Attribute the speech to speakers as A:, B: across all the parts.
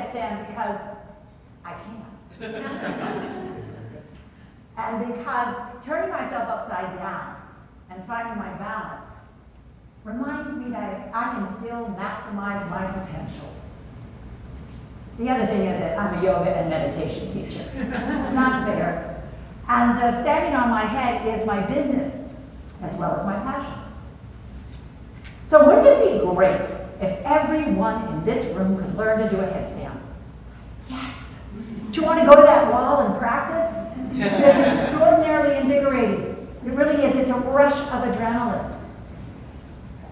A: headstand because I can. And because turning myself upside down and finding my balance reminds me that I can still maximize my potential. The other thing is that I'm a yoga and meditation teacher. Not fair. And standing on my head is my business as well as my passion. So wouldn't it be great if everyone in this room could learn to do a headstand? Yes. Do you want to go to that wall and practice? It's extraordinarily invigorating. It really is. It's a rush of adrenaline.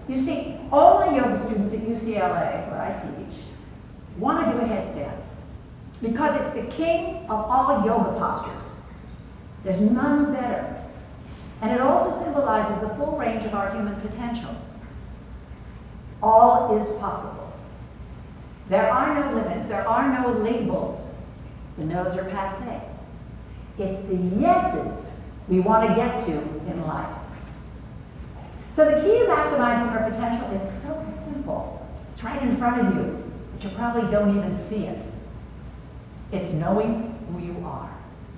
A: You see, all my yoga students at UCLA, where I teach, want to do a headstand because it's the king of all yoga postures. There's none better. And it also symbolizes the full range of our human potential. All is possible. There are no limits. There are no labels. The no's are passé. It's the yeses we want to get to in life. So the key to maximizing our potential is so simple. It's right in front of you, but you probably don't even see it. It's knowing who you are.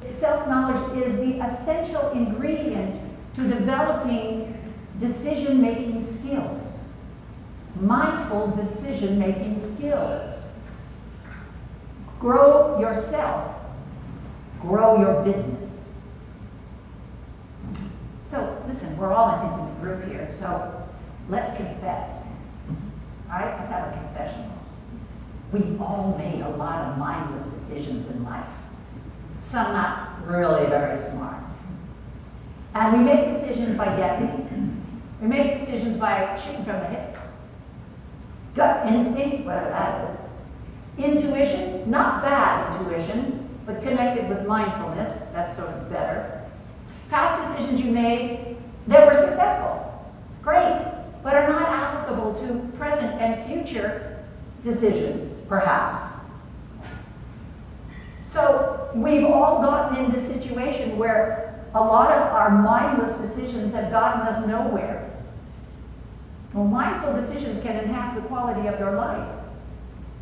A: Self-knowledge is the essential ingredient to developing decision-making skills. Mindful decision-making skills. Grow yourself. Grow your business. So, listen, we're all an intimate group here, so let's confess. All right? Let's have a confession. We've all made a lot of mindless decisions in life. Some not really very smart. And we make decisions by guessing. We make decisions by shooting from the hip. Gut instinct, whatever that is. Intuition, not bad intuition, but connected with mindfulness, that's sort of better. Past decisions you made that were successful, great, but are not applicable to present and future decisions, perhaps. So we've all gotten in this situation where a lot of our mindless decisions have gotten us nowhere. Well, mindful decisions can enhance the quality of your life.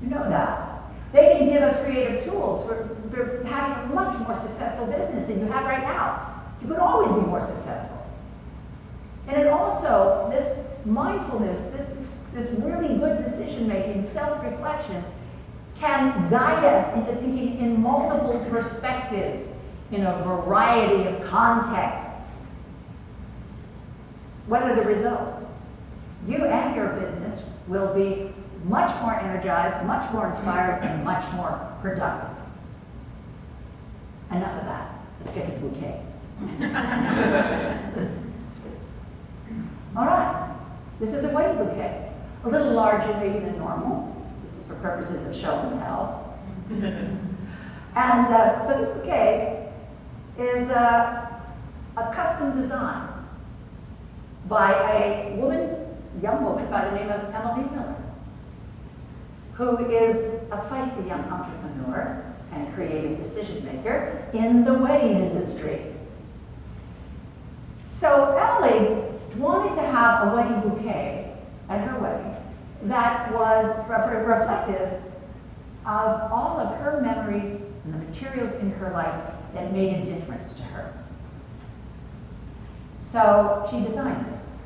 A: You know that. They can give us creative tools for having a much more successful business than you have right now. You could always be more successful. And it also, this mindfulness, this really good decision-making, self-reflection, can guide us into thinking in multiple perspectives, in a variety of contexts. What are the results? You and your business will be much more energized, much more inspired, and much more productive. Enough of that. Let's get to the bouquet. All right. This is a wedding bouquet. A little larger maybe than normal. This is for purposes of show and tell. And so this bouquet is a custom design by a young woman by the name of Emily Miller, who is a feisty young entrepreneur and creative decision maker in the wedding industry. So Emily wanted to have a wedding bouquet at her wedding that was reflective of all of her memories and the materials in her life that made a difference to her. So she designed this.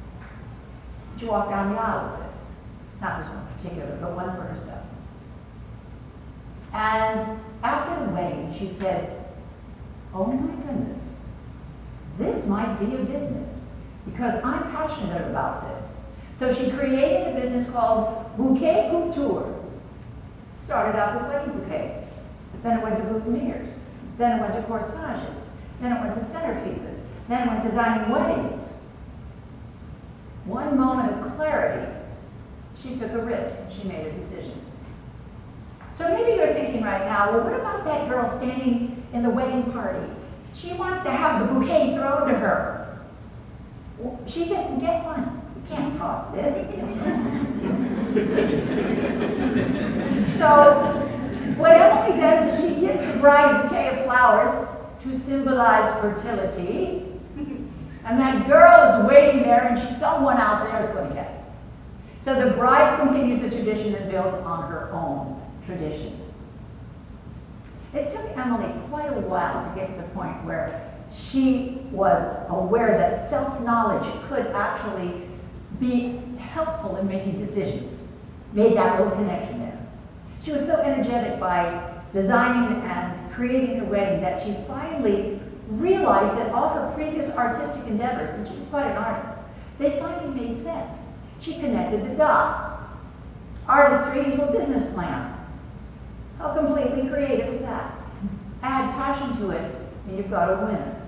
A: She walked down the aisle with this. Not this one particular, but one for herself. And after the wedding, she said, oh my goodness, this might be a business because I'm passionate about this. So she created a business called Bouquet Couture. It started out with wedding bouquets. Then it went to boutonnieres. Then it went to corsages. Then it went to centerpieces. Then it went to designing weddings. One moment of clarity, she took a risk and she made a decision. So maybe you're thinking right now, well, what about that girl standing in the wedding party? She wants to have the bouquet thrown to her. Well, she doesn't get one. You can't toss this. So what Emily does is she gives the bride a bouquet of flowers to symbolize fertility. And that girl is waiting there, and someone out there is going to get it. So the bride continues the tradition and builds on her own tradition. took Emily quite a while to get to the point where she was aware that self-knowledge could actually be helpful in making decisions. Made that little connection there. She was so energetic by designing and creating a wedding that she finally realized that all her previous artistic endeavors, and she was quite an artist, they finally made sense. She connected the dots. Artistry into a business plan. How completely creative is that? Add passion to it, and you've got a winner.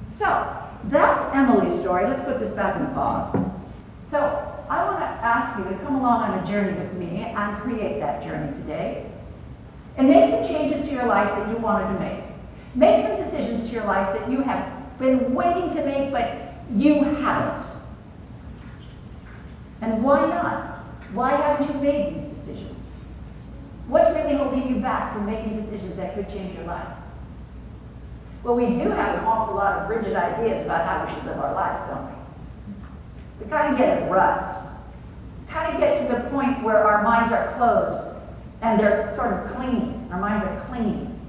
A: So, that's Emily's story. Let's put this back in pause. So, I want to ask you to come along on a journey with me and create that journey today. And make some changes to your life that you wanted to make. Make some decisions to your life that you have been waiting to make, but you haven't. And why not? Why haven't you made these decisions? What's really holding you back from making decisions that could change your life? Well, we do have an awful lot of rigid ideas about how we should live our life, don't we? We kind of get in ruts. Kind of get to the point where our minds are closed and they're sort of clean. Our minds are clean.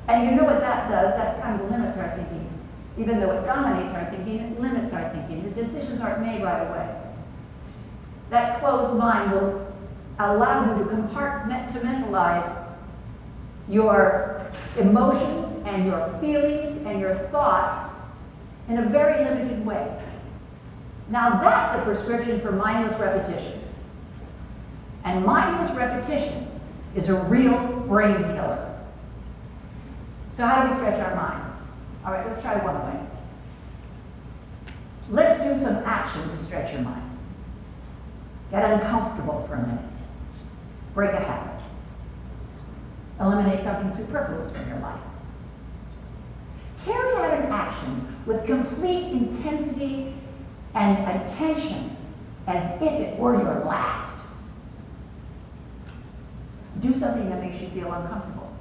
A: And you know what that does? That kind of limits our thinking. Even though it dominates our thinking, it limits our thinking. The decisions aren't made right away. That closed mind will allow you to compartmentalize your emotions and your feelings and your thoughts in a very limited way. Now that's a prescription for mindless repetition. And mindless repetition is a real brain killer. So how do we stretch our minds? All right, let's try one way. Let's do some action to stretch your mind. Get uncomfortable for a minute. Break a habit. Eliminate something superfluous from your life. Carry out an action with complete intensity and attention as if it were your last. Do something that makes you feel uncomfortable,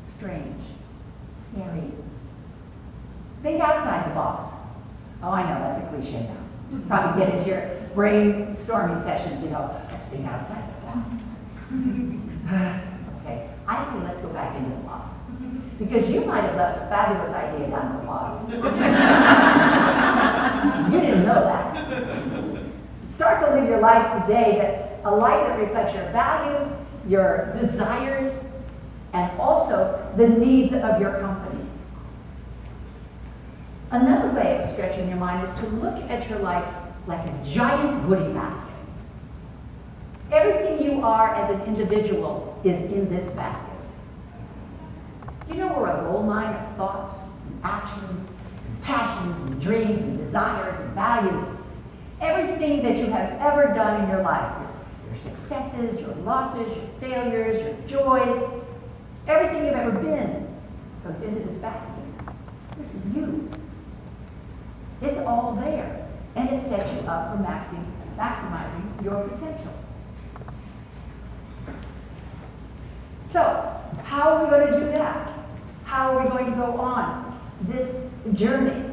A: strange, scary. Think outside the box. Oh, I know, that's a cliche now. Probably get into your brainstorming sessions, let's think outside the box. Okay, I say let's go back into the box. Because you might have left a fabulous idea down the bottom. You didn't know that. Start to live your life today, a life that reflects your values, your desires, and also the needs of your company. Another way of stretching your mind is to look at your life like a giant goodie basket. Everything you are as an individual is in this basket. You know we're a gold mine of thoughts, and actions, and passions, and dreams, and desires, and values. Everything that you have ever done in your life, your successes, your losses, your failures, your joys, everything you've ever been goes into this basket. This is you. It's all there, and it sets you up for maximizing your potential. So, how are we going to do that? How are we going to go on this journey?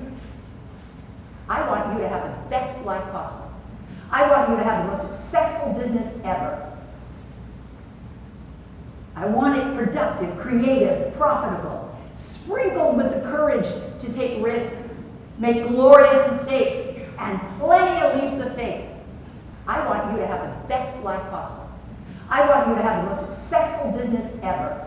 A: I want you to have the best life possible. I want you to have the most successful business ever. I want it productive, creative, profitable, sprinkled with the courage to take risks, make glorious mistakes, and plenty of leaps of faith. I want you to have the best life possible. I want you to have the most successful business ever.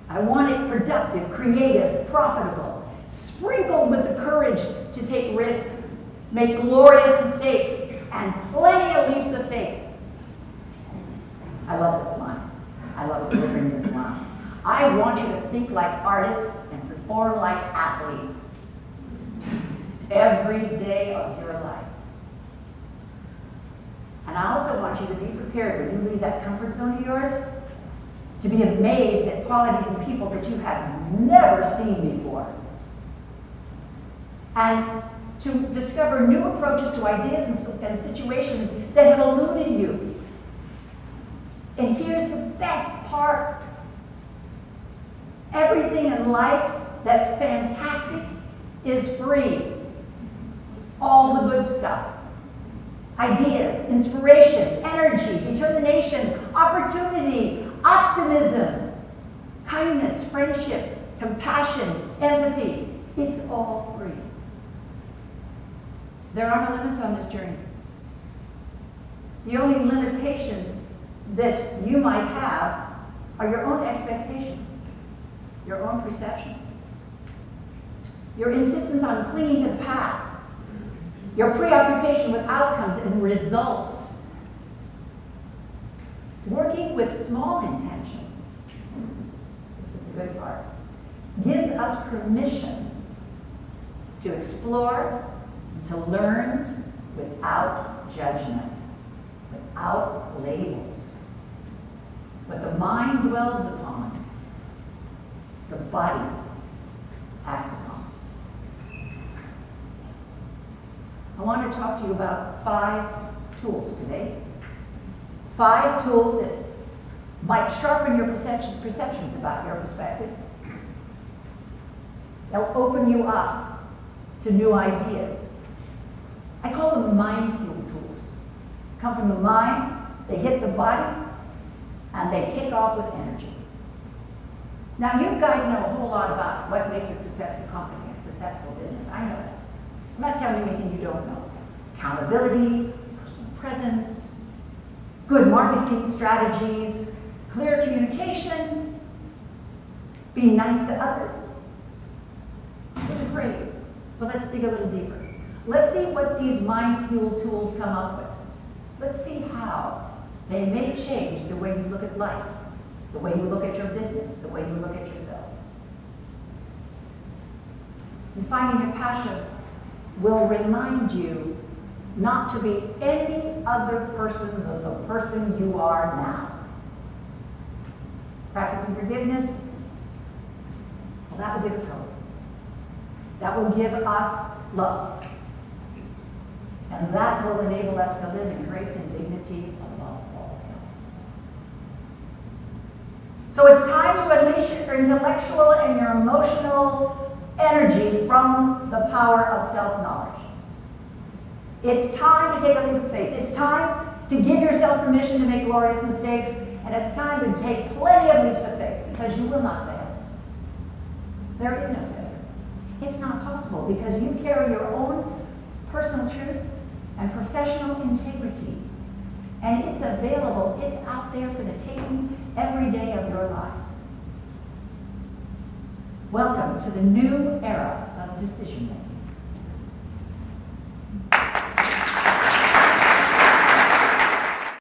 A: I want it productive, creative, profitable, sprinkled with the courage to take risks, make glorious mistakes, and plenty of leaps of faith. I love this line. I love delivering this line. I want you to think like artists and perform like athletes every day of your life. And I also want you to be prepared when you leave that comfort zone of yours to be amazed at qualities and people that you have never seen before. And to discover new approaches to ideas and situations that have eluded you. And here's the best part. Everything in life that's fantastic is free. All the good stuff. Ideas, inspiration, energy, determination, opportunity, optimism, kindness, friendship, compassion, empathy. It's all free. There are no limits on this journey. The only limitation that you might have are your own expectations, your own perceptions, your insistence on clinging to the past, your preoccupation with outcomes and results. Working with small intentions, this is the good part, gives us permission to explore, to learn without judgment, without labels. What the mind dwells upon, the body acts upon. I want to talk to you about 5 tools today. 5 tools that might sharpen your perceptions about your perspectives. They'll open you up to new ideas. I call them mind fuel tools. Come from the mind, they hit the body, and they take off with energy. Now, you guys know a whole lot about what makes a successful company, a successful business. I know that. I'm not telling you anything you don't know. Accountability, personal presence, good marketing strategies, clear communication, being nice to others. Those are great, but let's dig a little deeper. Let's see what these mind fuel tools come up with. Let's see how they may change the way you look at life, the way you look at your business, the way you look at yourselves. And finding your passion will remind you not to be any other person than the person you are now. Practicing forgiveness, well, that will give us hope. That will give us love. And that will enable us to live in grace and dignity above all else. So it's time to unleash your intellectual and your emotional energy from the power of self-knowledge. It's time to take a leap of faith. It's time to give yourself permission to make glorious mistakes, and it's time to take plenty of leaps of faith, because you will not fail. There is no failure. It's not possible, because you carry your own personal truth and professional integrity, and it's available, it's out there for the taking every day of your lives. Welcome to the new era of decision making.